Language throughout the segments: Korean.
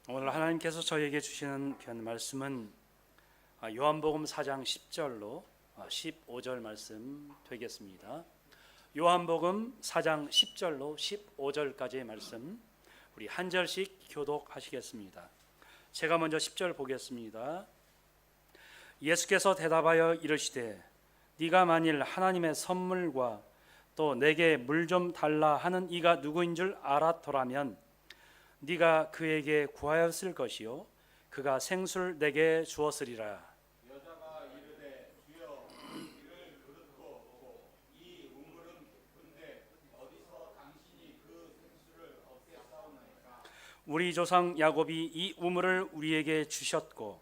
오늘 하나님께서 저에게 주시는 귀한 말씀은 요한복음 4장 10절로 15절 말씀 되겠습니다. 요한복음 4장 10절로 15절까지의 말씀 우리 한 절씩 교독하시겠습니다. 제가 먼저 10절 보겠습니다. 예수께서 대답하여 이르시되 네가 만일 하나님의 선물과 또 내게 물 좀 달라 하는 이가 누구인 줄 알았더라면 네가 그에게 구하였을 것이요 그가 생수를 내게 주었으리라. 여자가 이르되 주여 이를 그릇도 보고 이 우물은 깊은데 어디서 당신이 그 생수를 얻게 하사옵나이까. 우리 조상 야곱이 이 우물을 우리에게 주셨고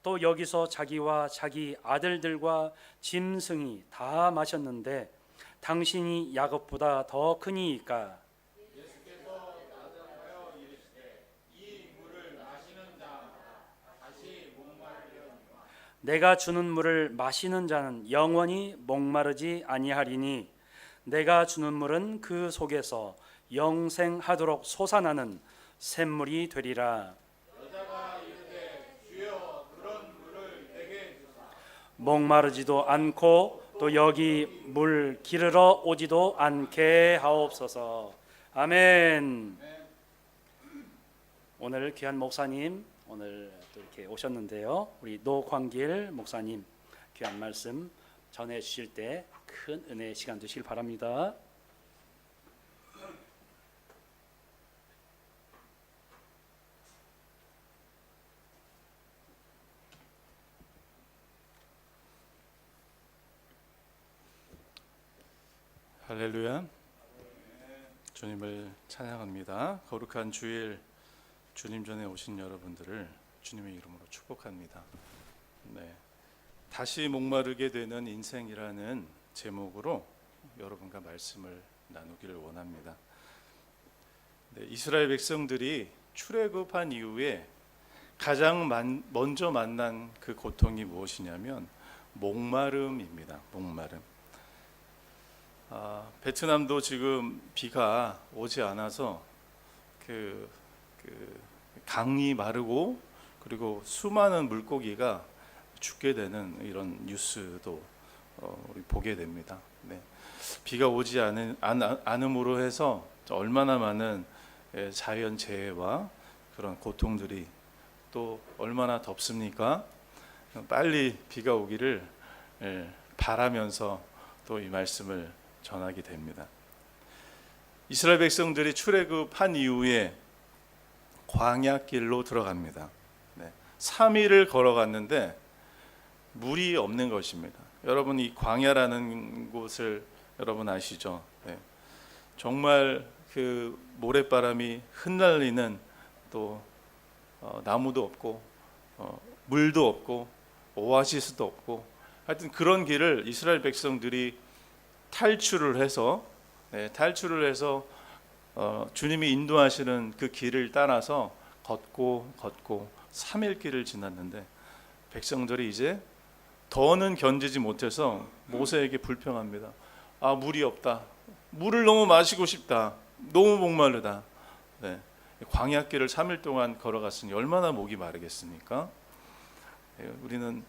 또 여기서 자기와 자기 아들들과 짐승이 다 마셨는데 당신이 야곱보다 더 크니이까. 예수께서 대답하여 이르시되 이 물을 마시는 자마다 다시 목마르려니와 내가 주는 물을 마시는 자는 영원히 목마르지 아니하리니 내가 주는 물은 그 속에서 영생하도록 솟아나는 샘물이 되리라. 여자가 이르되 주여 그런 물을 내게 주사. 목마르지도 않고 또 여기 물 기르러 오지도 않게 하옵소서. 아멘. 오늘 귀한 목사님 오늘 또 이렇게 오셨는데요. 우리 노광길 목사님 귀한 말씀 전해 주실 때 큰 은혜의 시간 되시길 바랍니다. 할렐루야. 주님을 찬양합니다. 거룩한 주일 주님 전에 오신 여러분들을 주님의 이름으로 축복합니다. 네. 다시 목마르게 되는 인생이라는 제목으로 여러분과 말씀을 나누기를 원합니다. 네, 이스라엘 백성들이 출애굽한 이후에 가장 먼저 만난 그 고통이 무엇이냐면 목마름입니다. 목마름. 베트남도 지금 비가 오지 않아서 그 강이 마르고 그리고 수많은 물고기가 죽게 되는 이런 뉴스도 우리 보게 됩니다. 네. 비가 오지 않음으로 해서 얼마나 많은 자연 재해와 그런 고통들이 또 얼마나 덥습니까? 빨리 비가 오기를 바라면서 또 이 말씀을 전하게 됩니다. 이스라엘 백성들이 출애굽한 이후에 광야길로 들어갑니다. 네. 3일을 걸어갔는데 물이 없는 것입니다. 여러분 이 광야라는 곳을 여러분 아시죠? 네. 정말 그 모래바람이 흩날리는 또 나무도 없고 물도 없고 오아시스도 없고 하여튼 그런 길을 이스라엘 백성들이 탈출을 해서 주님이 인도하시는 그 길을 따라서 걷고 3일 길을 지났는데 백성들이 이제 더는 견디지 못해서 모세에게 불평합니다. 물이 없다. 물을 너무 마시고 싶다. 너무 목마르다. 네. 광야길을 3일 동안 걸어갔으니 얼마나 목이 마르겠습니까? 우리는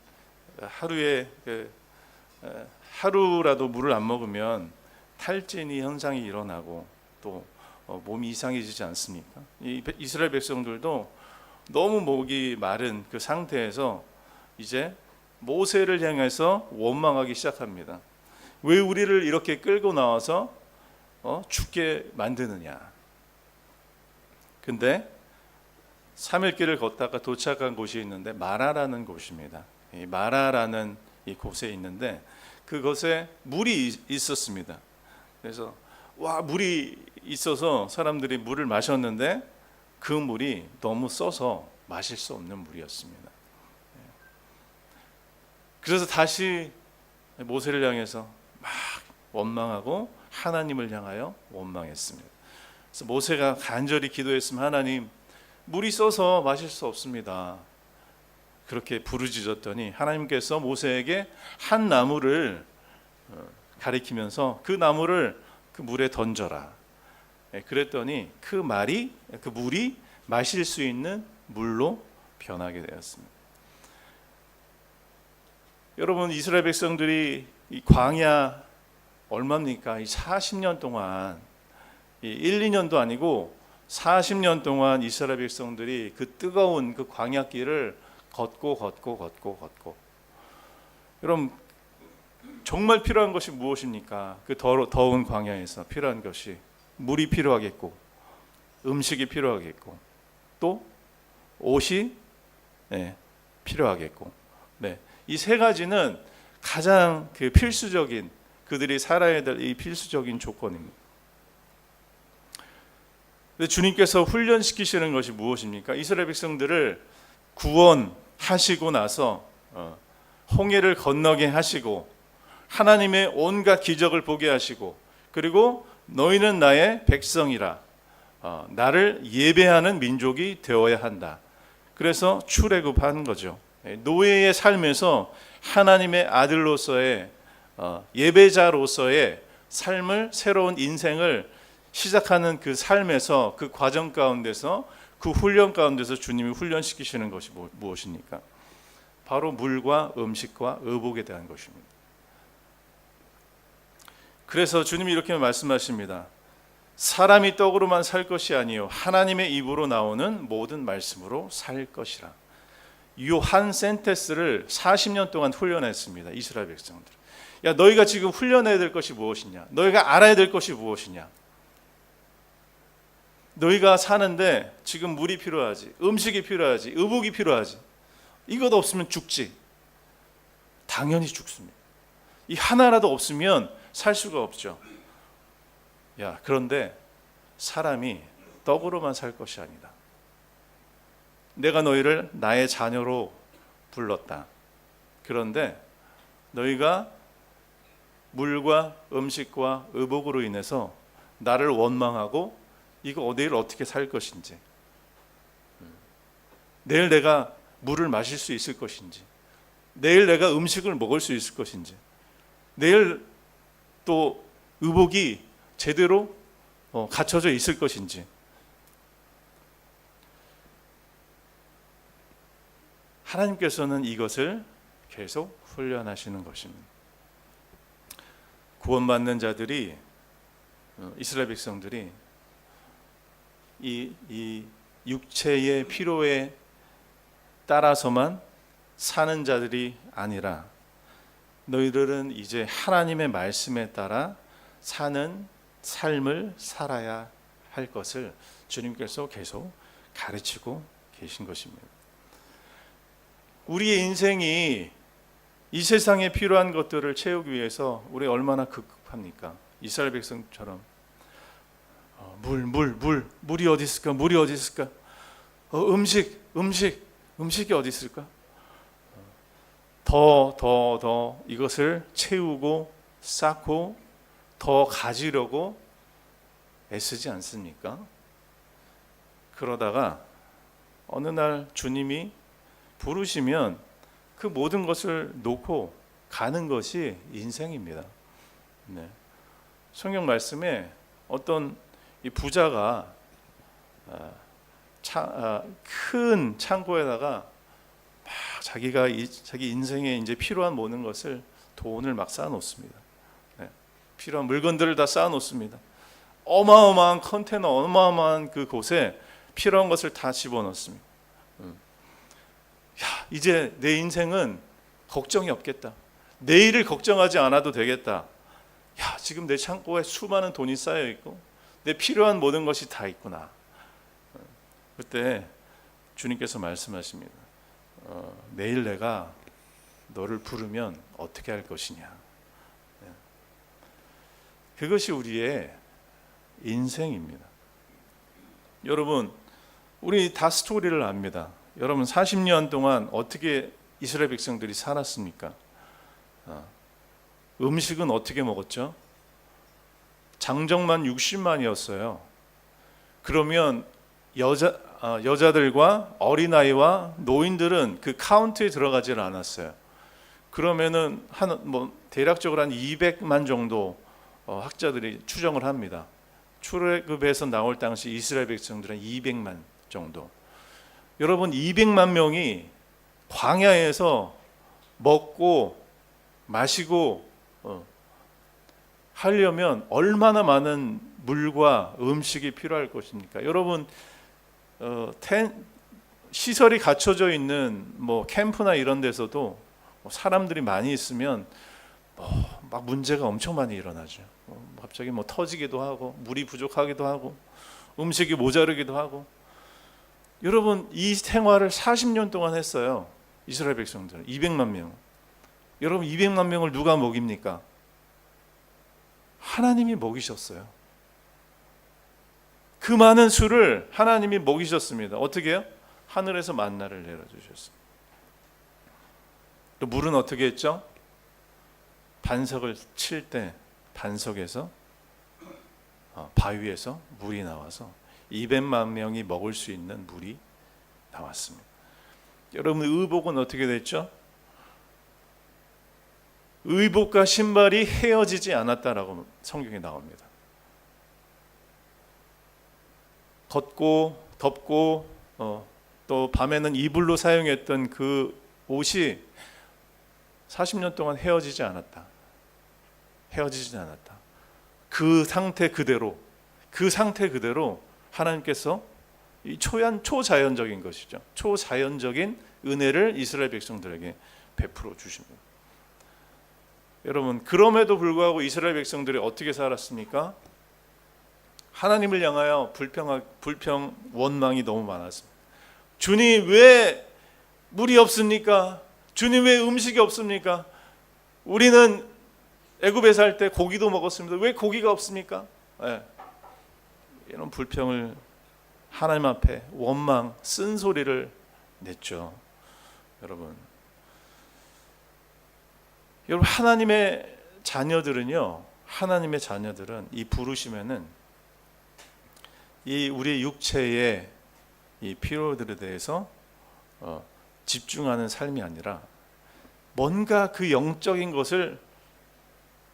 하루라도 물을 안 먹으면 탈진이 현상이 일어나고 또 몸이 이상해지지 않습니까? 이 이스라엘 백성들도 너무 목이 마른 그 상태에서 이제 모세를 향해서 원망하기 시작합니다. 왜 우리를 이렇게 끌고 나와서 죽게 만드느냐? 근데 3일 길을 걷다가 도착한 곳이 있는데 마라라는 곳입니다. 이 마라라는 이 곳에 있는데 그곳에 물이 있었습니다. 그래서 물이 있어서 사람들이 물을 마셨는데 그 물이 너무 써서 마실 수 없는 물이었습니다. 그래서 다시 모세를 향해서 막 원망하고 하나님을 향하여 원망했습니다. 그래서 모세가 간절히 기도했으면 하나님 물이 써서 마실 수 없습니다. 그렇게 부르짖었더니 하나님께서 모세에게 한 나무를 가리키면서 그 나무를 그 물에 던져라. 그랬더니 그 물이 마실 수 있는 물로 변하게 되었습니다. 여러분, 이스라엘 백성들이 이 광야 얼마입니까? 이 40년 동안, 이 1, 2년도 아니고 40년 동안 이스라엘 백성들이 그 뜨거운 그 광야길을 걷고. 여러분, 정말 필요한 것이 무엇입니까? 그 더운 광야에서 필요한 것이 물이 필요하겠고, 음식이 필요하겠고, 또 옷이 필요하겠고, 이 세 가지는 가장 그 필수적인, 그들이 살아야 될 이 필수적인 조건입니다. 근데 주님께서 훈련시키시는 것이 무엇입니까? 이스라엘 백성들을 구원하시고 나서 홍해를 건너게 하시고 하나님의 온갖 기적을 보게 하시고, 그리고 너희는 나의 백성이라, 나를 예배하는 민족이 되어야 한다. 그래서 출애굽한 거죠. 노예의 삶에서 하나님의 아들로서의 예배자로서의 삶을, 새로운 인생을 시작하는 그 삶에서, 그 과정 가운데서, 그 훈련 가운데서 주님이 훈련시키시는 것이 무엇입니까? 바로 물과 음식과 의복에 대한 것입니다. 그래서 주님이 이렇게 말씀하십니다. 사람이 떡으로만 살 것이 아니요 하나님의 입으로 나오는 모든 말씀으로 살 것이라. 이 한 센텐스를 40년 동안 훈련했습니다. 이스라엘 백성들. 야, 너희가 지금 훈련해야 될 것이 무엇이냐? 너희가 알아야 될 것이 무엇이냐? 너희가 사는데 지금 물이 필요하지, 음식이 필요하지, 의복이 필요하지. 이것 없으면 죽지. 당연히 죽습니다. 이 하나라도 없으면 살 수가 없죠. 야, 그런데 사람이 떡으로만 살 것이 아니다. 내가 너희를 나의 자녀로 불렀다. 그런데 너희가 물과 음식과 의복으로 인해서 나를 원망하고 이거 내일 어떻게 살 것인지, 내일 내가 물을 마실 수 있을 것인지, 내일 내가 음식을 먹을 수 있을 것인지, 내일 또 의복이 제대로 갖춰져 있을 것인지, 하나님께서는 이것을 계속 훈련하시는 것입니다. 구원받는 자들이, 이스라엘 백성들이 이 육체의 필요에 따라서만 사는 자들이 아니라 너희들은 이제 하나님의 말씀에 따라 사는 삶을 살아야 할 것을 주님께서 계속 가르치고 계신 것입니다. 우리의 인생이 이 세상에 필요한 것들을 채우기 위해서 우리 얼마나 급급합니까? 이스라엘 백성처럼 물이 어디 있을까? 물이 어디 있을까? 음식이 어디 있을까? 더 이것을 채우고 쌓고 더 가지려고 애쓰지 않습니까? 그러다가 어느 날 주님이 부르시면 그 모든 것을 놓고 가는 것이 인생입니다. 성경 말씀에 어떤 이 부자가 큰 창고에다가 막 자기 인생에 이제 필요한 모든 것을, 돈을 막 쌓아놓습니다. 필요한 물건들을 다 쌓아놓습니다. 어마어마한 컨테이너, 어마어마한 그 곳에 필요한 것을 다 집어넣습니다. 이제 내 인생은 걱정이 없겠다. 내일을 걱정하지 않아도 되겠다. 지금 내 창고에 수많은 돈이 쌓여 있고 내 필요한 모든 것이 다 있구나. 그때 주님께서 말씀하십니다. 내일 내가 너를 부르면 어떻게 할 것이냐. 그것이 우리의 인생입니다. 여러분, 우리 다 스토리를 압니다. 여러분, 40년 동안 어떻게 이스라엘 백성들이 살았습니까? 음식은 어떻게 먹었죠? 장정만 60만이었어요. 그러면 여자들과 어린아이와 노인들은 그 카운트에 들어가질 않았어요. 그러면은 대략적으로 한 200만 정도 학자들이 추정을 합니다. 출애굽에서 나올 당시 이스라엘 백성들은 200만 정도. 여러분 200만 명이 광야에서 먹고 마시고 하려면 얼마나 많은 물과 음식이 필요할 것입니까? 여러분 시설이 갖춰져 있는 뭐 캠프나 이런 데서도 사람들이 많이 있으면 막 문제가 엄청 많이 일어나죠. 갑자기 뭐 터지기도 하고 물이 부족하기도 하고 음식이 모자르기도 하고. 여러분 이 생활을 40년 동안 했어요. 이스라엘 백성들 200만 명. 여러분 200만 명을 누가 먹입니까? 하나님이 먹이셨어요. 그 많은 수를 하나님이 먹이셨습니다. 어떻게 해요? 하늘에서 만나를 내려주셨어요. 또 물은 어떻게 했죠? 반석을 칠 때 반석에서 바위에서 물이 나와서 200만 명이 먹을 수 있는 물이 나왔습니다. 여러분 의복은 어떻게 됐죠? 의복과 신발이 헤어지지 않았다라고 성경에 나옵니다. 걷고 덥고 또 밤에는 이불로 사용했던 그 옷이 40년 동안 헤어지지 않았다. 헤어지지 않았다. 그 상태 그대로 하나님께서 이 초자연적인 것이죠. 초자연적인 은혜를 이스라엘 백성들에게 베풀어 주십니다. 여러분 그럼에도 불구하고 이스라엘 백성들이 어떻게 살았습니까? 하나님을 향하여 불평 원망이 너무 많았습니다. 주님 왜 물이 없습니까? 주님 왜 음식이 없습니까? 우리는 애굽에 살 때 고기도 먹었습니다. 왜 고기가 없습니까? 네. 이런 불평을 하나님 앞에 원망 쓴소리를 냈죠. 여러분 하나님의 자녀들은요, 하나님의 자녀들은 이 부르심에는 이 우리의 육체의 이 필요들에 대해서 집중하는 삶이 아니라 뭔가 그 영적인 것을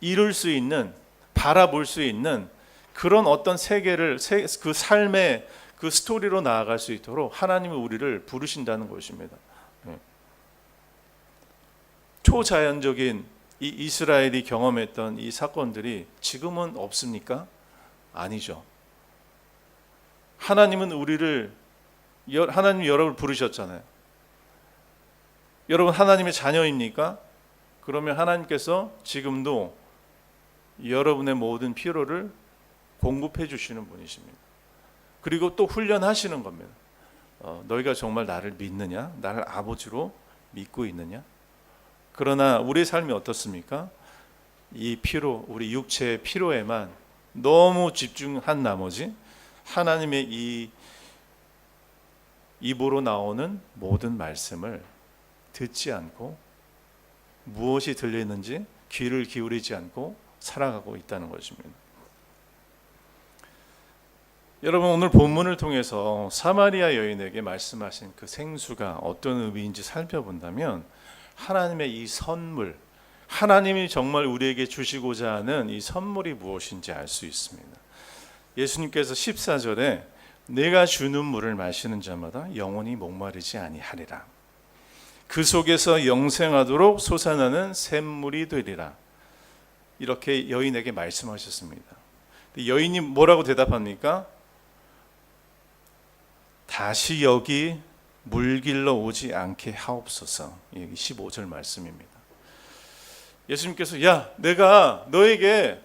이룰 수 있는, 바라볼 수 있는 그런 어떤 세계를 그 삶의 그 스토리로 나아갈 수 있도록 하나님은 우리를 부르신다는 것입니다. 초자연적인 이 이스라엘이 경험했던 이 사건들이 지금은 없습니까? 아니죠. 하나님은 하나님 여러분을 부르셨잖아요. 여러분 하나님의 자녀입니까? 그러면 하나님께서 지금도 여러분의 모든 필요를 공급해 주시는 분이십니다. 그리고 또 훈련하시는 겁니다. 너희가 정말 나를 믿느냐? 나를 아버지로 믿고 있느냐? 그러나 우리의 삶이 어떻습니까? 이 피로, 우리 육체의 피로에만 너무 집중한 나머지 하나님의 이 입으로 나오는 모든 말씀을 듣지 않고 무엇이 들리는지 귀를 기울이지 않고 살아가고 있다는 것입니다. 여러분 오늘 본문을 통해서 사마리아 여인에게 말씀하신 그 생수가 어떤 의미인지 살펴본다면 하나님의 이 선물, 하나님이 정말 우리에게 주시고자 하는 이 선물이 무엇인지 알 수 있습니다. 예수님께서 14절에 내가 주는 물을 마시는 자마다 영원히 목마르지 아니하리라. 그 속에서 영생하도록 솟아나는 샘물이 되리라. 이렇게 여인에게 말씀하셨습니다. 여인이 뭐라고 대답합니까? 다시 여기 물길러 오지 않게 하옵소서. 여기 15절 말씀입니다. 예수님께서 내가 너에게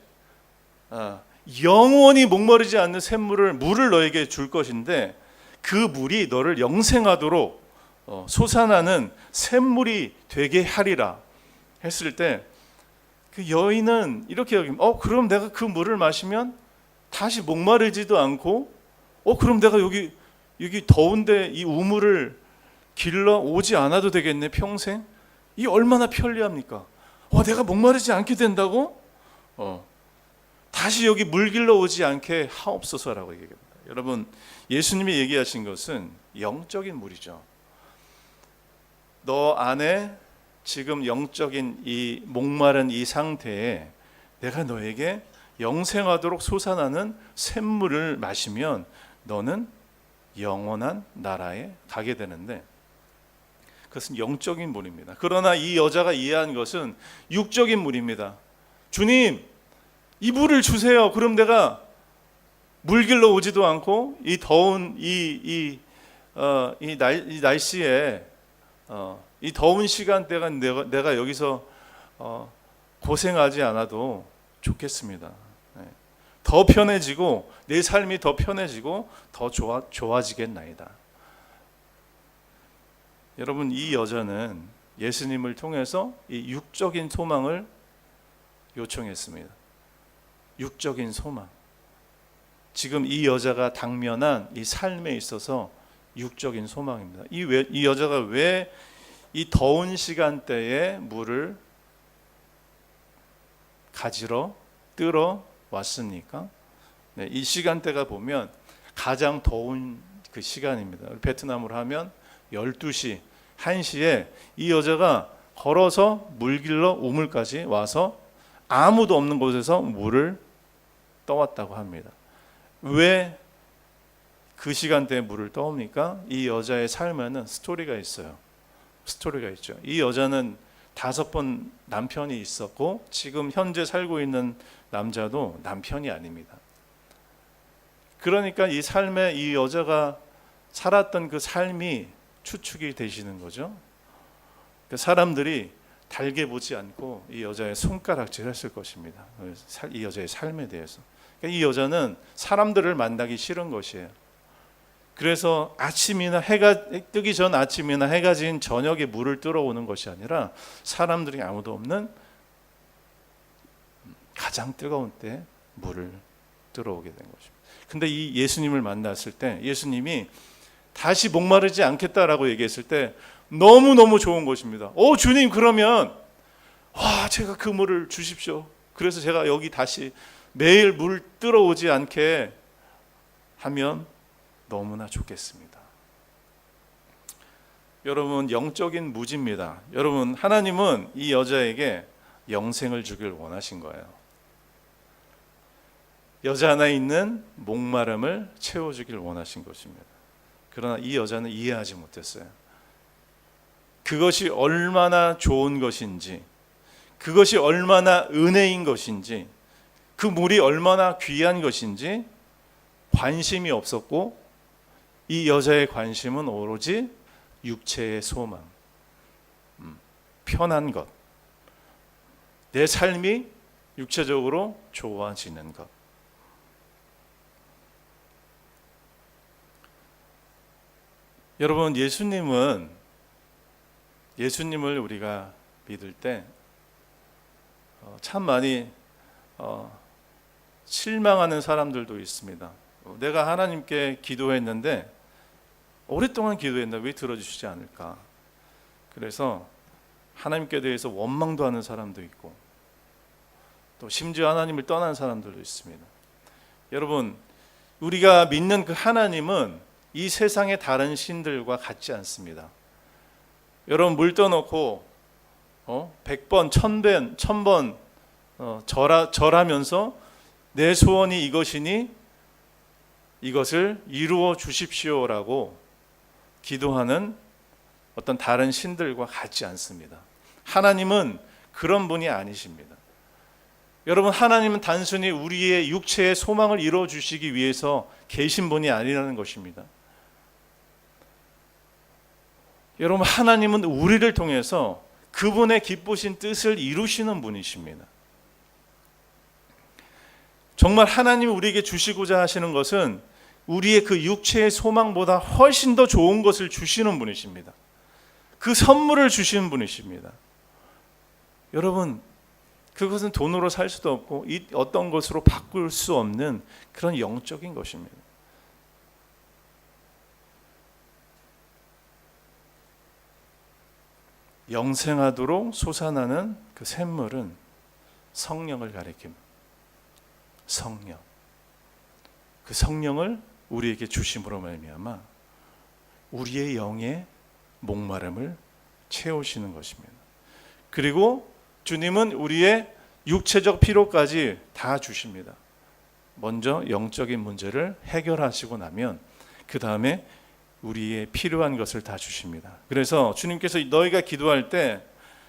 영원히 목마르지 않는 샘물을 물을 너에게 줄 것인데 그 물이 너를 영생하도록 솟아나는 샘물이 되게 하리라 했을 때 그 여인은 이렇게 여기면 그럼 내가 그 물을 마시면 다시 목마르지도 않고 그럼 내가 여기 더운데 이 우물을 길러 오지 않아도 되겠네 평생? 이 얼마나 편리합니까? 내가 목마르지 않게 된다고? 다시 여기 물 길러 오지 않게 하옵소서라고 얘기합니다. 여러분 예수님이 얘기하신 것은 영적인 물이죠. 너 안에 지금 영적인 이 목마른 이 상태에 내가 너에게 영생하도록 솟아나는 샘물을 마시면 너는 영원한 나라에 가게 되는데 그것은 영적인 물입니다. 그러나 이 여자가 이해한 것은 육적인 물입니다. 주님, 이 물을 주세요. 그럼 내가 물 길러 오지도 않고 이 더운 이 날씨에 이 더운 시간대가 내가 여기서 고생하지 않아도 좋겠습니다. 더 편해지고 내 삶이 더 편해지고 더 좋아지겠나이다. 여러분, 이 여자는 예수님을 통해서 이 육적인 소망을 요청했습니다. 육적인 소망. 지금 이 여자가 당면한 이 삶에 있어서 육적인 소망입니다. 이 여자가 왜 이 더운 시간대에 물을 가지러 뜨러 왔습니까? 네, 이 시간대가 보면 가장 더운 그 시간입니다. 베트남으로 하면 12시, 1시에 이 여자가 걸어서 물 길러 우물까지 와서 아무도 없는 곳에서 물을 떠왔다고 합니다. 왜 그 시간대에 물을 떠옵니까? 이 여자의 삶에는 스토리가 있어요. 스토리가 있죠. 이 여자는 5번 남편이 있었고 지금 현재 살고 있는 남자도 남편이 아닙니다. 그러니까 이 삶에 이 여자가 살았던 그 삶이 추측이 되시는 거죠. 사람들이 달게 보지 않고 이 여자의 손가락질 했을 것입니다. 이 여자의 삶에 대해서. 이 여자는 사람들을 만나기 싫은 것이에요. 그래서 아침이나 해가 뜨기 전 아침이나 해가 진 저녁에 물을 뜨러 오는 것이 아니라 사람들이 아무도 없는 가장 뜨거운 때 물을 뜨러 오게 된 것입니다. 근데 이 예수님을 만났을 때 예수님이 다시 목마르지 않겠다라고 얘기했을 때 너무너무 좋은 것입니다. 주님, 그러면 제가 그 물을 주십시오. 그래서 제가 여기 다시 매일 물 뜨러 오지 않게 하면 너무나 좋겠습니다. 여러분, 영적인 무지입니다. 여러분, 하나님은 이 여자에게 영생을 주길 원하신 거예요. 여자 안에 있는 목마름을 채워주길 원하신 것입니다. 그러나 이 여자는 이해하지 못했어요. 그것이 얼마나 좋은 것인지, 그것이 얼마나 은혜인 것인지, 그 물이 얼마나 귀한 것인지 관심이 없었고, 이 여자의 관심은 오로지 육체의 소망, 편한 것, 내 삶이 육체적으로 좋아지는 것. 여러분, 예수님을 우리가 믿을 때 참 많이 실망하는 사람들도 있습니다. 내가 하나님께 기도했는데 오랫동안 기도했는데 왜 들어주시지 않을까? 그래서 하나님께 대해서 원망도 하는 사람도 있고 또 심지어 하나님을 떠난 사람들도 있습니다. 여러분, 우리가 믿는 그 하나님은 이 세상의 다른 신들과 같지 않습니다. 여러분, 물 떠놓고 100번, 1000번 절하면서 내 소원이 이것이니 이것을 이루어 주십시오라고 기도하는 어떤 다른 신들과 같지 않습니다. 하나님은 그런 분이 아니십니다. 여러분, 하나님은 단순히 우리의 육체의 소망을 이루어 주시기 위해서 계신 분이 아니라는 것입니다. 여러분, 하나님은 우리를 통해서 그분의 기쁘신 뜻을 이루시는 분이십니다. 정말 하나님이 우리에게 주시고자 하시는 것은 우리의 그 육체의 소망보다 훨씬 더 좋은 것을 주시는 분이십니다. 그 선물을 주시는 분이십니다. 여러분, 그것은 돈으로 살 수도 없고 어떤 것으로 바꿀 수 없는 그런 영적인 것입니다. 영생하도록 솟아나는 그 샘물은 성령을 가리킵니다. 성령. 그 성령을 우리에게 주심으로 말미암아 우리의 영의 목마름을 채우시는 것입니다. 그리고 주님은 우리의 육체적 필요까지 다 주십니다. 먼저 영적인 문제를 해결하시고 나면 그 다음에 우리의 필요한 것을 다 주십니다. 그래서 주님께서 너희가 기도할 때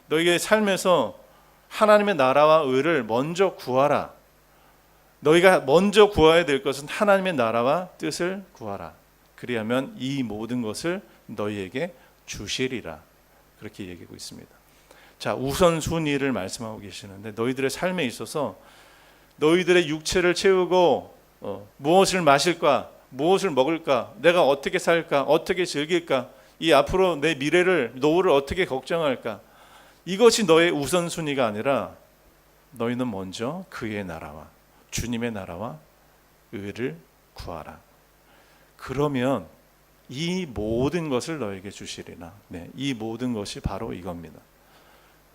너희의 삶에서 하나님의 나라와 의를 먼저 구하라. 너희가 먼저 구해야 될 것은 하나님의 나라와 뜻을 구하라. 그리하면 이 모든 것을 너희에게 주시리라. 그렇게 얘기하고 있습니다. 자, 우선순위를 말씀하고 계시는데 너희들의 삶에 있어서 너희들의 육체를 채우고 무엇을 마실까, 무엇을 먹을까, 내가 어떻게 살까, 어떻게 즐길까, 이 앞으로 내 미래를, 노후를 어떻게 걱정할까, 이것이 너의 우선순위가 아니라 너희는 먼저 그의 나라와 주님의 나라와 의를 구하라. 그러면 이 모든 것을 너에게 주시리라. 네, 이 모든 것이 바로 이겁니다.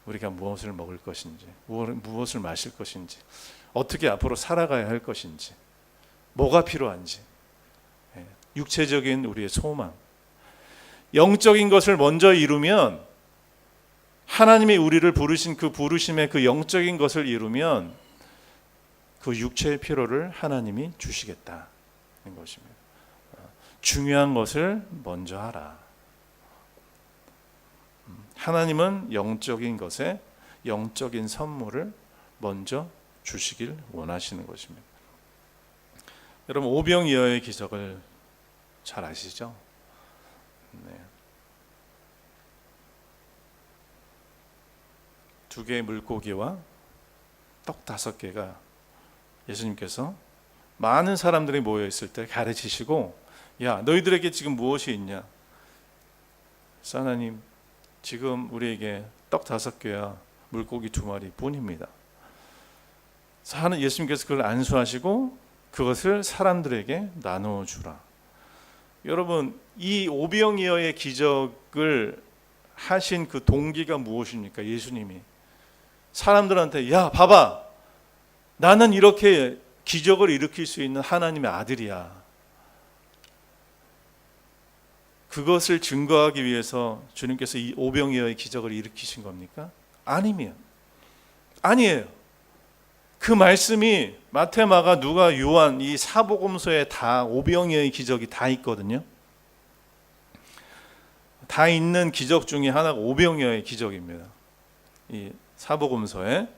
우리가 무엇을 먹을 것인지, 무엇을 마실 것인지, 어떻게 앞으로 살아가야 할 것인지, 뭐가 필요한지, 육체적인 우리의 소망, 영적인 것을 먼저 이루면, 하나님이 우리를 부르신 그 부르심의 그 영적인 것을 이루면 그 육체의 필요를 하나님이 주시겠다는 것입니다. 중요한 것을 먼저 하라. 하나님은 영적인 것에 영적인 선물을 먼저 주시길 원하시는 것입니다. 여러분, 오병이어의 기적을 잘 아시죠? 네. 2개의 물고기와 떡 5개가 예수님께서 많은 사람들이 모여 있을 때 가르치시고, 야, 너희들에게 지금 무엇이 있냐? 하나님, 지금 우리에게 떡 5개와 물고기 2마리 뿐입니다. 예수님께서 그걸 안수하시고 그것을 사람들에게 나누어 주라. 여러분, 이 오병이어의 기적을 하신 그 동기가 무엇입니까? 예수님이 사람들한테, 야, 봐봐, 나는 이렇게 기적을 일으킬 수 있는 하나님의 아들이야. 그것을 증거하기 위해서 주님께서 이 오병이어의 기적을 일으키신 겁니까? 아니에요. 그 말씀이 마태, 마가, 누가, 요한 이 사복음서에 다 오병이어의 기적이 다 있거든요. 다 있는 기적 중에 하나가 오병이어의 기적입니다. 이 사복음서에.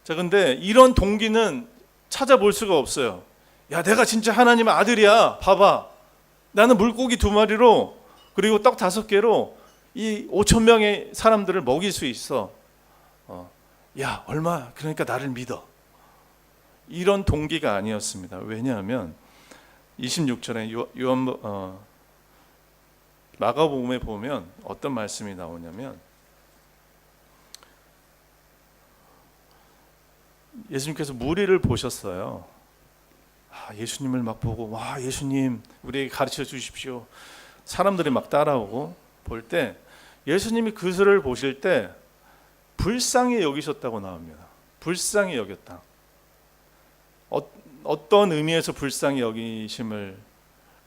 자, 근데 이런 동기는 찾아볼 수가 없어요. 야, 내가 진짜 하나님의 아들이야. 봐봐. 나는 물고기 2마리로 그리고 떡 5개로 이 5,000명의 사람들을 먹일 수 있어. 야, 얼마? 그러니까 나를 믿어. 이런 동기가 아니었습니다. 왜냐하면 26절에 마가복음에 보면 어떤 말씀이 나오냐면, 예수님께서 무리를 보셨어요. 예수님을 막 보고, 와, 예수님 우리에게 가르쳐 주십시오. 사람들이 막 따라오고 볼 때 예수님이 그들을 보실 때 불쌍히 여기셨다고 나옵니다. 불쌍히 여겼다. 어떤 의미에서 불쌍히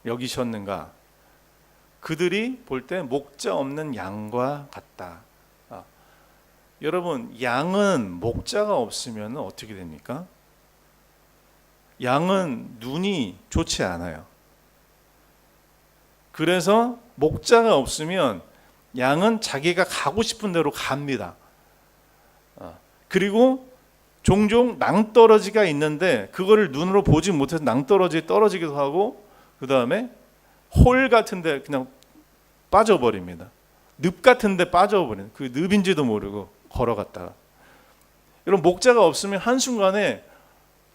여기셨는가? 그들이 볼 때 목자 없는 양과 같다. 여러분, 양은 목자가 없으면 어떻게 됩니까? 양은 눈이 좋지 않아요. 그래서 목자가 없으면 양은 자기가 가고 싶은 대로 갑니다. 그리고 종종 낭떠러지가 있는데 그거를 눈으로 보지 못해서 낭떠러지에 떨어지기도 하고, 그 다음에 홀 같은 데 그냥 빠져버립니다. 늪 같은 데 빠져버리는, 그 늪인지도 모르고 걸어갔다가. 여러분, 목자가 없으면 한순간에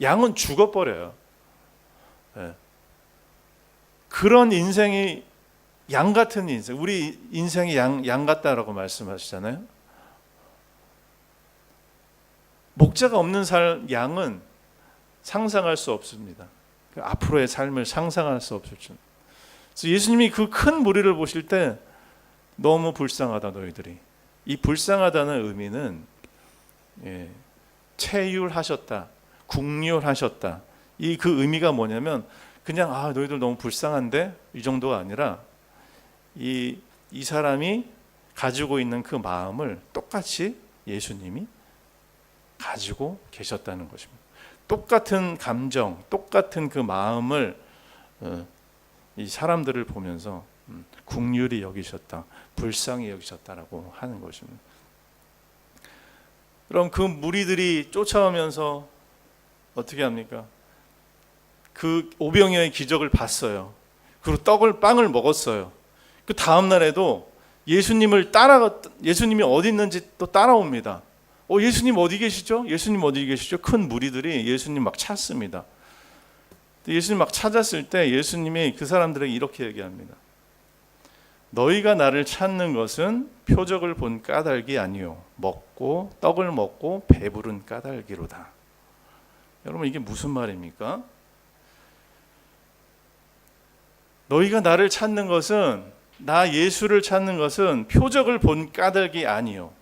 양은 죽어버려요. 네. 그런 인생이 양 같은 인생, 우리 인생이 양 같다라고 말씀하시잖아요. 목자가 없는 양은 상상할 수 없습니다. 앞으로의 삶을 상상할 수 없을 줄. 그래서 예수님이 그 큰 무리를 보실 때 너무 불쌍하다 너희들이. 이 불쌍하다는 의미는 체휼하셨다, 국률하셨다. 이 그 의미가 뭐냐면 그냥 너희들 너무 불쌍한데 이 정도가 아니라 이 사람이 가지고 있는 그 마음을 똑같이 예수님이 가지고 계셨다는 것입니다. 똑같은 감정, 똑같은 그 마음을 이 사람들을 보면서 긍휼히 여기셨다, 불쌍히 여기셨다라고 하는 것입니다. 그럼 그 무리들이 쫓아오면서 어떻게 합니까? 그 오병이어의 기적을 봤어요. 그리고 빵을 먹었어요. 그 다음 날에도 예수님이 어디 있는지 또 따라옵니다. 예수님 어디 계시죠? 예수님 어디 계시죠? 큰 무리들이 예수님 막 찾습니다. 예수님 막 찾았을 때 예수님이 그 사람들에게 이렇게 얘기합니다. 너희가 나를 찾는 것은 표적을 본 까닭이 아니요 떡을 먹고 배부른 까닭이로다. 여러분, 이게 무슨 말입니까? 너희가 나를 찾는 것은, 나 예수를 찾는 것은 표적을 본 까닭이 아니요,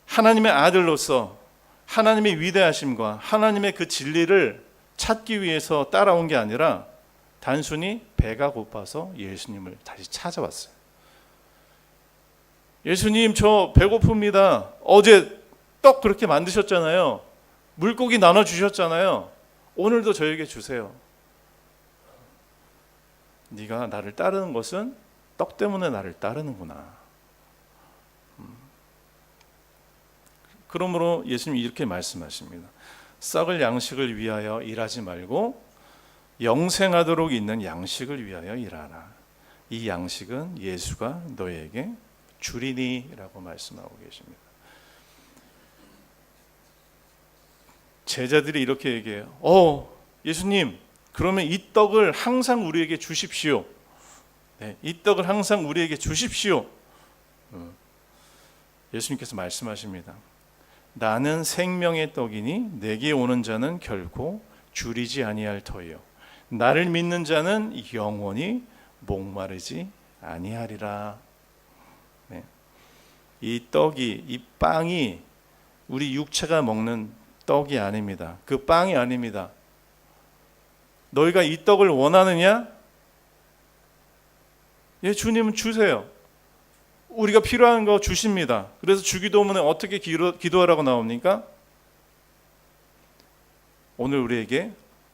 하나님의 아들로서 하나님의 위대하심과 하나님의 그 진리를 찾기 위해서 따라온 게 아니라 단순히 배가 고파서 예수님을 다시 찾아왔어요. 예수님, 저 배고픕니다. 어제 떡 그렇게 만드셨잖아요. 물고기 나눠주셨잖아요. 오늘도 저에게 주세요. 네가 나를 따르는 것은 떡 때문에 나를 따르는구나. 그러므로 예수님이 이렇게 말씀하십니다. 썩을 양식을 위하여 일하지 말고 영생하도록 있는 양식을 위하여 일하라. 이 양식은 예수가 너에게 주리니 라고 말씀하고 계십니다. 제자들이 이렇게 얘기해요. 예수님, 그러면 이 떡을 항상 우리에게 주십시오. 이 떡을 항상 우리에게 주십시오. 예수님께서 말씀하십니다. 나는 생명의 떡이니 내게 오는 자는 결코 줄이지 아니할 터이요 나를 믿는 자는 영원히 목마르지 아니하리라. 이 떡이, 이 빵이 우리 육체가 먹는 떡이 아닙니다. 그 빵이 아닙니다. 너희가 이 떡을 원하느냐? 주님은 주세요. 우리가 필요한 거 주십니다. 그래서 주기도문에 어떻게 기도하라고 나옵니까? 오늘 우리에게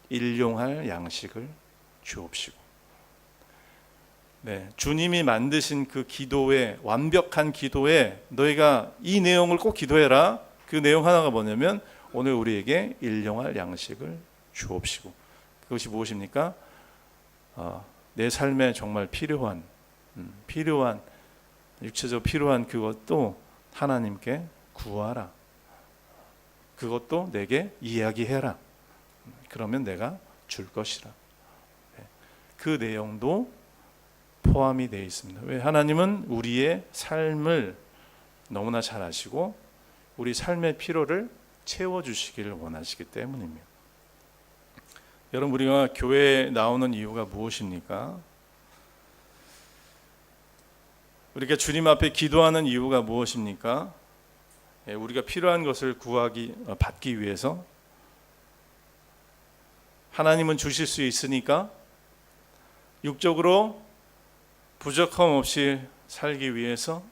일용할 양식을 주옵시고. 주님이 만드신 그 기도에, 완벽한 기도에 너희가 이 내용을 꼭 기도해라. 그 내용 하나가 뭐냐면 오늘 우리에게 일용할 양식을 주옵시고. 그것이 무엇입니까? 내 삶에 정말 필요한 육체적으로 필요한 그것도 하나님께 구하라. 그것도 내게 이야기해라. 그러면 내가 줄 것이라. 그 내용도 포함이 되어 있습니다. 왜? 하나님은 우리의 삶을 너무나 잘 아시고 우리 삶의 필요를 채워주시기를 원하시기 때문입니다. 여러분, 우리가 교회에 나오는 이유가 무엇입니까? 우리가 주님 앞에 기도하는 이유가 무엇입니까? 우리가 필요한 것을 받기 위해서. 하나님은 주실 수 있으니까. 육적으로 부족함 없이 살기 위해서.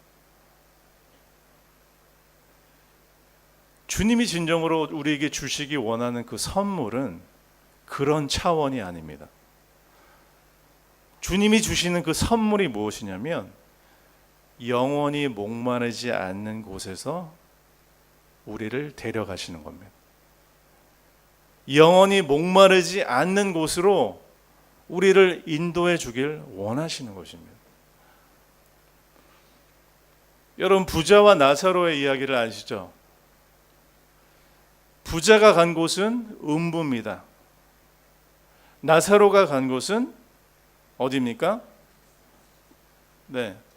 주님이 진정으로 우리에게 주시기 원하는 그 선물은 그런 차원이 아닙니다. 주님이 주시는 그 선물이 무엇이냐면 영원히 목마르지 않는 곳에서 우리를 데려가시는 겁니다. 영원히 목마르지 않는 곳으로 우리를 인도해 주길 원하시는 것입니다. 여러분, 부자와 나사로의 이야기를 아시죠? 부자가 간 곳은 음부입니다. 나사로가 간 곳은 어디입니까?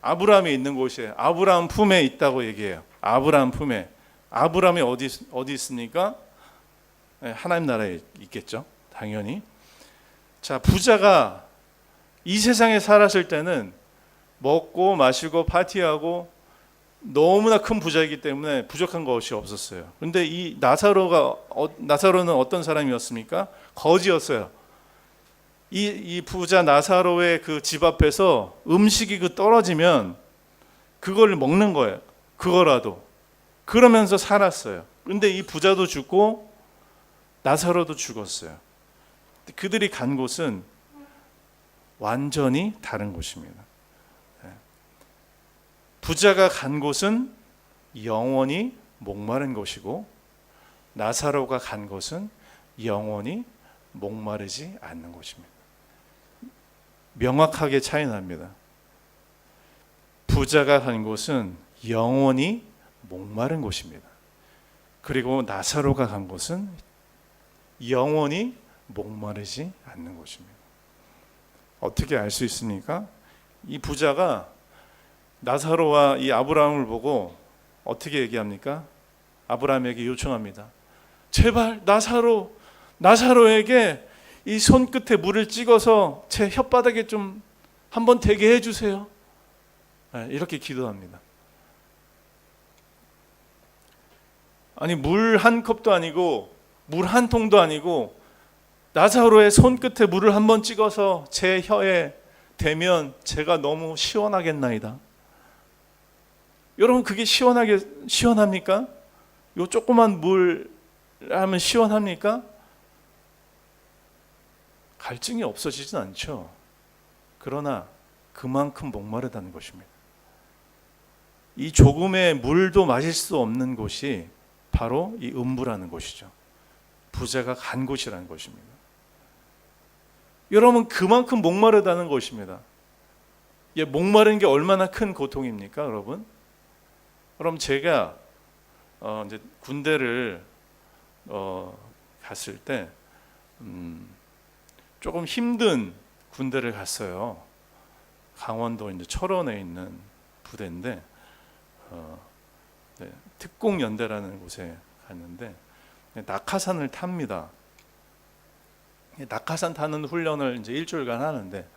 아브라함이 있는 곳이에요. 아브라함 품에 있다고 얘기해요. 아브라함 품에. 아브라함이 어디 있습니까? 하나님 나라에 있겠죠. 당연히. 자, 부자가 이 세상에 살았을 때는 먹고 마시고 파티하고 너무나 큰 부자이기 때문에 부족한 것이 없었어요. 그런데 이 나사로는 어떤 사람이었습니까? 거지였어요. 이 부자 나사로의 그 집 앞에서 음식이 떨어지면 그걸 먹는 거예요. 그거라도. 그러면서 살았어요. 그런데 이 부자도 죽고 나사로도 죽었어요. 그들이 간 곳은 완전히 다른 곳입니다. 부자가 간 곳은 영원히 목마른 곳이고 나사로가 간 곳은 영원히 목마르지 않는 곳입니다. 명확하게 차이 납니다. 부자가 간 곳은 영원히 목마른 곳입니다. 그리고 나사로가 간 곳은 영원히 목마르지 않는 곳입니다. 어떻게 알 수 있습니까? 이 부자가 나사로와 이 아브라함을 보고 어떻게 얘기합니까? 아브라함에게 요청합니다. 제발 나사로에게 이 손끝에 물을 찍어서 제 혓바닥에 좀 한번 대게 해주세요. 이렇게 기도합니다. 아니, 물 한 컵도 아니고 물 한 통도 아니고 나사로의 손끝에 물을 한번 찍어서 제 혀에 대면 제가 너무 시원하겠나이다. 여러분, 그게 시원합니까? 요 조그만 물 하면 시원합니까? 갈증이 없어지진 않죠. 그러나 그만큼 목마르다는 것입니다. 이 조금의 물도 마실 수 없는 곳이 바로 이 음부라는 곳이죠. 부자가 간 곳이라는 것입니다. 여러분, 그만큼 목마르다는 것입니다. 목마른 게 얼마나 큰 고통입니까, 여러분? 그럼 제가 이제 군대를 갔을 때 조금 힘든 군대를 갔어요. 강원도 이제 철원에 있는 부대인데 특공연대라는 곳에 갔는데 낙하산을 탑니다. 낙하산 타는 훈련을 이제 일주일간 하는데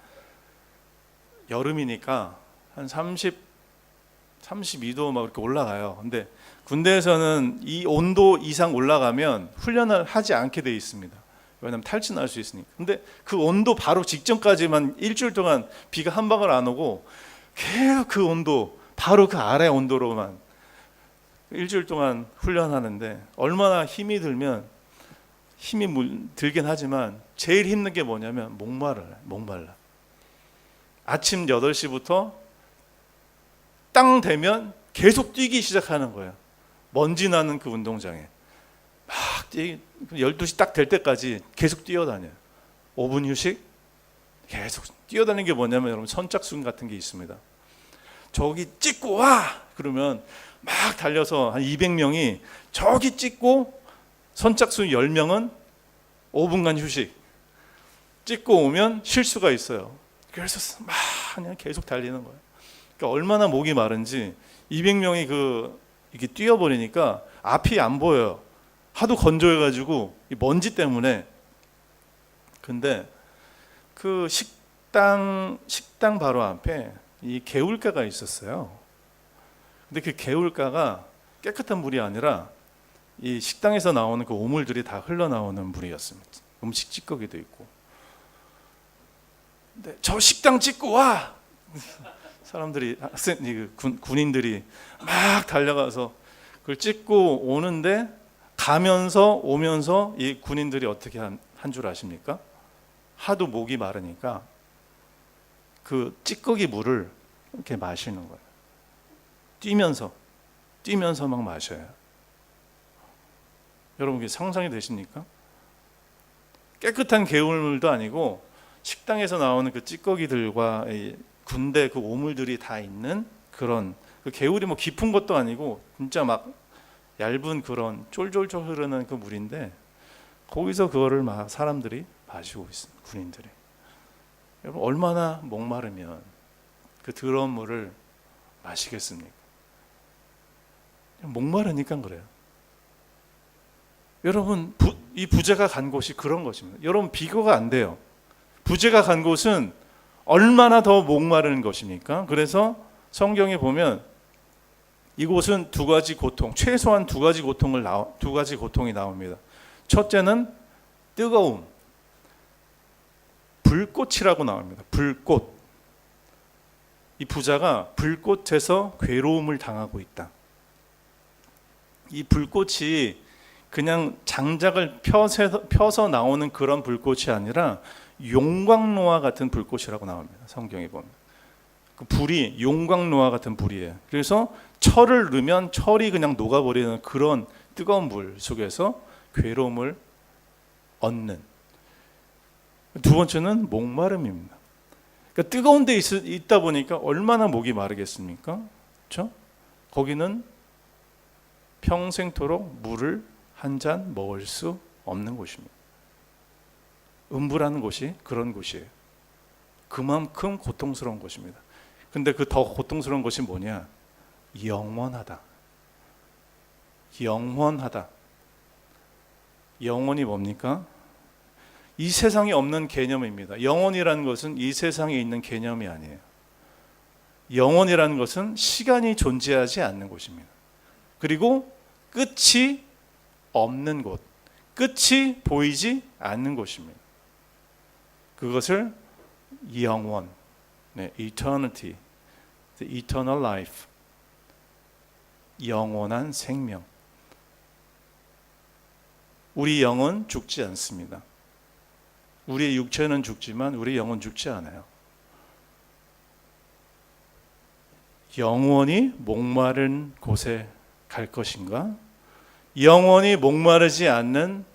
여름이니까 한 32도 막 이렇게 올라가요. 근데 군대에서는 이 온도 이상 올라가면 훈련을 하지 않게 돼 있습니다. 왜냐하면 탈진할 수 있으니까. 근데 그 온도 바로 직전까지만 일주일 동안 비가 한 방울 안 오고 계속 그 온도, 바로 그 아래 온도로만 일주일 동안 훈련하는데 얼마나 힘이 들면 힘이 들긴 하지만 제일 힘든 게 뭐냐면 목말라. 아침 8시부터 땅 되면 계속 뛰기 시작하는 거예요. 먼지 나는 그 운동장에 막 12시 딱 될 때까지 계속 뛰어다녀요. 5분 휴식, 계속 뛰어다니는 게 뭐냐면 여러분, 선착순 같은 게 있습니다. 저기 찍고 와! 그러면 막 달려서 한 200명이 저기 찍고, 선착순 10명은 5분간 휴식, 찍고 오면 쉴 수가 있어요. 그래서 막 그냥 계속 달리는 거예요. 그러니까 얼마나 목이 마른지 200명이 이게 뛰어버리니까 앞이 안 보여요. 하도 건조해가지고 이 먼지 때문에. 근데 그 식당 바로 앞에 이 개울가가 있었어요. 근데 그 개울가가 깨끗한 물이 아니라 이 식당에서 나오는 그 오물들이 다 흘러나오는 물이었습니다. 음식 찌꺼기도 있고. 근데 저 식당 찍고 와! 사람들이, 군인들이 막 달려가서 그걸 찍고 오는데, 가면서 오면서 이 군인들이 어떻게 한 줄 아십니까? 하도 목이 마르니까 그 찌꺼기 물을 이렇게 마시는 거예요. 뛰면서 막 마셔요. 여러분, 그게 상상이 되십니까? 깨끗한 개울물도 아니고 식당에서 나오는 그 찌꺼기들과 군대 그 오물들이 다 있는 그런, 그 개울이 뭐 깊은 것도 아니고 진짜 막 얇은 그런 쫄쫄쫄 흐르는 그 물인데, 거기서 그거를 막 사람들이 마시고 있습니다. 군인들이. 여러분, 얼마나 목마르면 그 더러운 물을 마시겠습니까? 목마르니까 그래요. 여러분, 이 부자가 간 곳이 그런 것입니다. 여러분, 비교가 안 돼요. 부자가 간 곳은 얼마나 더 목마른 것입니까? 그래서 성경에 보면 이곳은 두 가지 고통, 최소한 두 가지 고통이 나옵니다. 첫째는 뜨거움, 불꽃이라고 나옵니다. 불꽃. 이 부자가 불꽃에서 괴로움을 당하고 있다. 이 불꽃이 그냥 장작을 펴서 나오는 그런 불꽃이 아니라 용광로와 같은 불꽃이라고 나옵니다. 성경에 보면 그 불이 용광로와 같은 불이에요. 그래서 철을 넣으면 철이 그냥 녹아버리는 그런 뜨거운 불 속에서 괴로움을 얻는. 두 번째는 목마름입니다. 그러니까 뜨거운 데 있다 보니까 얼마나 목이 마르겠습니까? 그렇죠? 거기는 평생토록 물을 한 잔 먹을 수 없는 곳입니다. 음부라는 곳이 그런 곳이에요. 그만큼 고통스러운 곳입니다. 근데 그 더 고통스러운 것이 뭐냐? 영원하다. 영원하다. 영원이 뭡니까? 이 세상에 없는 개념입니다. 영원이라는 것은 이 세상에 있는 개념이 아니에요. 영원이라는 것은 시간이 존재하지 않는 곳입니다. 그리고 끝이 없는 곳, 끝이 보이지 않는 곳입니다. 그것을 영원, eternity, the eternal life, 영원한 생명. 우리 영은 죽지 않습니다. 우리의 육체는 죽지만 우리 영은 죽지 않아요. 영원히 목마른 곳에 갈 것인가? 영원히 목마르지 않는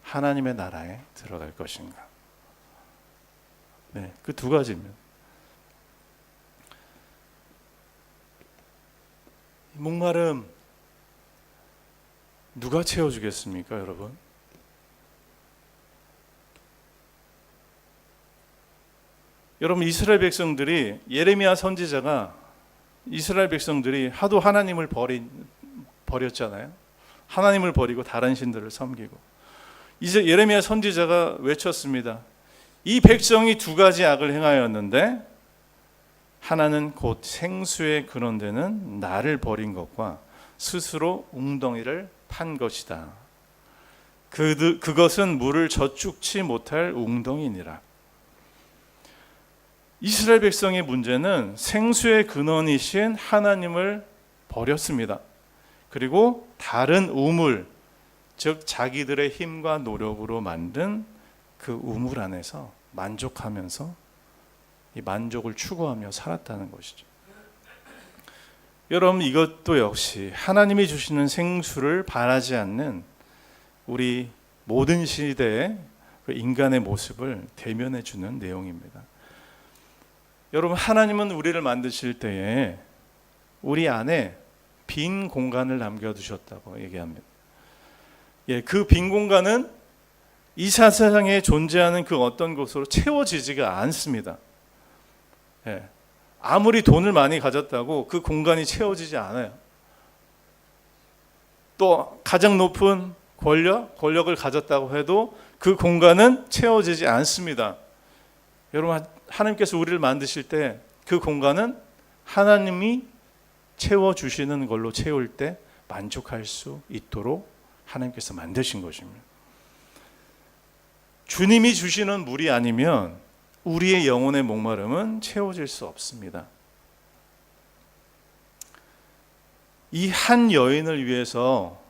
하나님의 나라에 들어갈 것인가? 네, 그 두 가지입니다. 목마름 누가 채워주겠습니까, 여러분? 여러분, 이스라엘 백성들이 예레미야 선지자가 이스라엘 백성들이 하도 하나님을 버렸잖아요. 하나님을 버리고 다른 신들을 섬기고 이제 예레미야 선지자가 외쳤습니다. 이 백성이 두 가지 악을 행하였는데 하나는 곧 생수의 근원되는 나를 버린 것과 스스로 웅덩이를 판 것이다. 그것은 물을 저축치 못할 웅덩이니라. 이스라엘 백성의 문제는 생수의 근원이신 하나님을 버렸습니다. 그리고 다른 우물, 즉 자기들의 힘과 노력으로 만든 그 우물 안에서 만족하면서 이 만족을 추구하며 살았다는 것이죠. 여러분, 이것도 역시 하나님이 주시는 생수를 바라지 않는 우리 모든 시대의 인간의 모습을 대면해 주는 내용입니다. 여러분, 하나님은 우리를 만드실 때에 우리 안에 빈 공간을 남겨두셨다고 얘기합니다. 그 빈 공간은 이 세상에 존재하는 그 어떤 것으로 채워지지가 않습니다. 아무리 돈을 많이 가졌다고 그 공간이 채워지지 않아요. 또 가장 높은 권력을 가졌다고 해도 그 공간은 채워지지 않습니다. 여러분, 하나님께서 우리를 만드실 때 그 공간은 하나님이 채워주시는 걸로 채울 때 만족할 수 있도록 하나님께서 만드신 것입니다. 주님이 주시는 물이 아니면 우리의 영혼의 목마름은 채워질 수 없습니다. 이 한 여인을 위해서,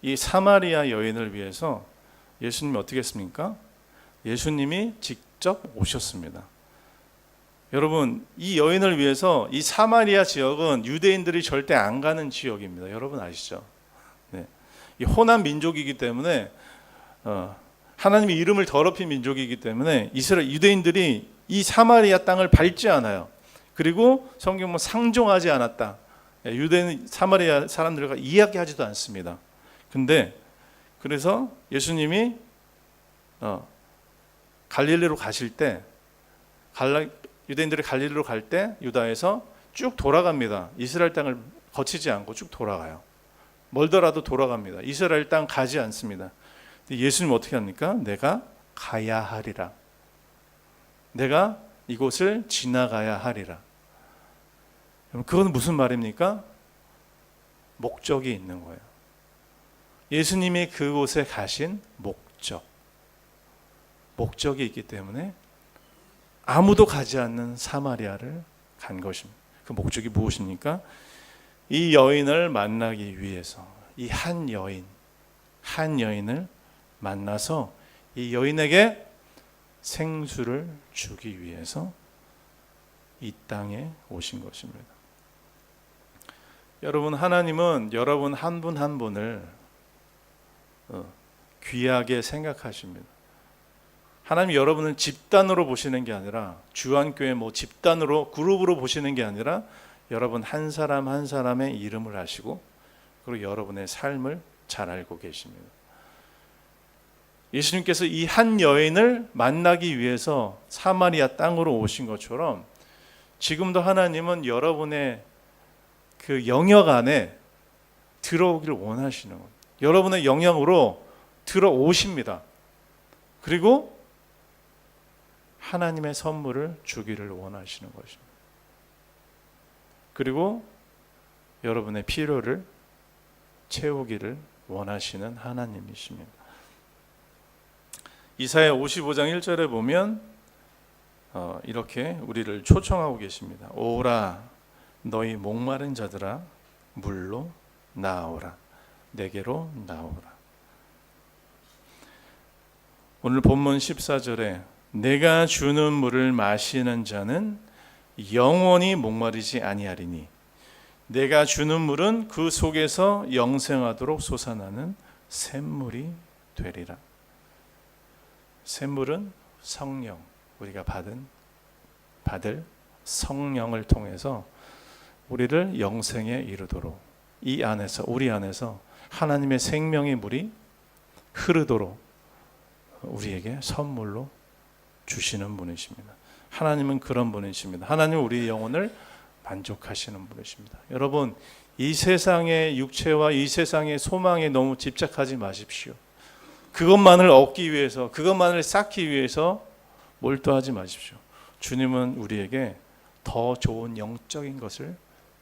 이 사마리아 여인을 위해서 예수님이 어떻게 했습니까? 예수님이 직접 오셨습니다. 여러분, 이 여인을 위해서 이 사마리아 지역은 유대인들이 절대 안 가는 지역입니다. 여러분 아시죠? 이 호남 민족이기 때문에 하나님의 이름을 더럽힌 민족이기 때문에 이스라엘 유대인들이 이 사마리아 땅을 밟지 않아요. 그리고 성경은 상종하지 않았다. 유대인 사마리아 사람들과 이야기하지도 않습니다. 근데 그래서 예수님이 갈릴리로 가실 때 유대인들이 갈릴리로 갈 때 유다에서 쭉 돌아갑니다. 이스라엘 땅을 거치지 않고 쭉 돌아가요. 멀더라도 돌아갑니다. 이스라엘 땅 가지 않습니다. 예수님 어떻게 합니까? 내가 가야 하리라. 내가 이곳을 지나가야 하리라. 그건 무슨 말입니까? 목적이 있는 거예요. 예수님이 그곳에 가신 목적이 있기 때문에 아무도 가지 않는 사마리아를 간 것입니다. 그 목적이 무엇입니까? 이 여인을 만나기 위해서 이 한 여인을 만나서 이 여인에게 생수를 주기 위해서 이 땅에 오신 것입니다. 여러분, 하나님은 여러분 한 분 한 분을 귀하게 생각하십니다. 하나님 여러분을 집단으로 보시는 게 아니라, 주안교회 집단으로 그룹으로 보시는 게 아니라 여러분 한 사람 한 사람의 이름을 아시고 그리고 여러분의 삶을 잘 알고 계십니다. 예수님께서 이 한 여인을 만나기 위해서 사마리아 땅으로 오신 것처럼 지금도 하나님은 여러분의 그 영역 안에 들어오기를 원하시는 거예요. 여러분의 영역으로 들어오십니다. 그리고 하나님의 선물을 주기를 원하시는 것입니다. 그리고 여러분의 필요를 채우기를 원하시는 하나님이십니다. 이사야 55장 1절에 보면 이렇게 우리를 초청하고 계십니다. 오라 너희 목마른 자들아 물로 나오라 내게로 나오라. 오늘 본문 14절에 내가 주는 물을 마시는 자는 영원히 목마르지 아니하리니 내가 주는 물은 그 속에서 영생하도록 솟아나는 샘물이 되리라. 샘물은 성령, 우리가 받을 성령을 통해서 우리를 영생에 이르도록 이 안에서, 우리 안에서 하나님의 생명의 물이 흐르도록 우리에게 선물로 주시는 분이십니다. 하나님은 그런 분이십니다. 하나님은 우리의 영혼을 만족하시는 분이십니다. 여러분, 이 세상의 육체와 이 세상의 소망에 너무 집착하지 마십시오. 그것만을 얻기 위해서, 그것만을 쌓기 위해서 몰두하지 마십시오. 주님은 우리에게 더 좋은 영적인 것을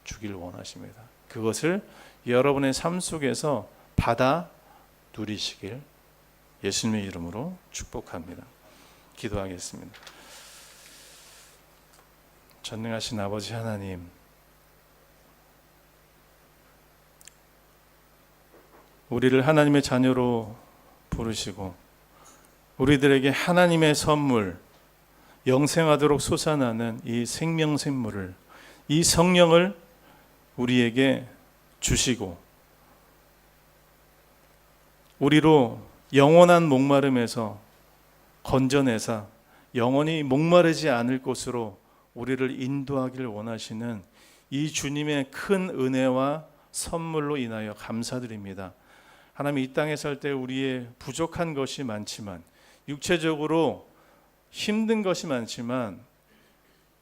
주길 원하십니다. 그것을 여러분의 삶 속에서 받아 누리시길 예수님의 이름으로 축복합니다. 기도하겠습니다. 전능하신 아버지 하나님, 우리를 하나님의 자녀로 부르시고 우리들에게 하나님의 선물, 영생하도록 솟아나는 이 생명샘물을, 이 성령을 우리에게 주시고 우리로 영원한 목마름에서 건져내사 영원히 목마르지 않을 곳으로 우리를 인도하기를 원하시는 이 주님의 큰 은혜와 선물로 인하여 감사드립니다. 하나님, 이 땅에 살 때 우리의 부족한 것이 많지만, 육체적으로 힘든 것이 많지만,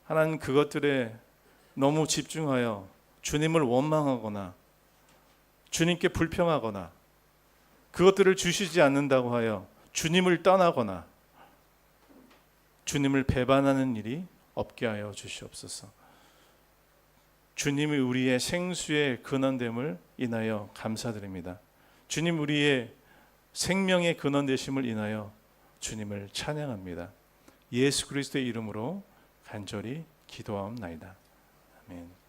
하나님 그것들에 너무 집중하여 주님을 원망하거나 주님께 불평하거나 그것들을 주시지 않는다고 하여 주님을 떠나거나 주님을 배반하는 일이 없게 하여 주시옵소서. 주님이 우리의 생수의 근원됨을 인하여 감사드립니다. 주님, 우리의 생명의 근원 되심을 인하여 주님을 찬양합니다. 예수 그리스도의 이름으로 간절히 기도하옵나이다. 아멘.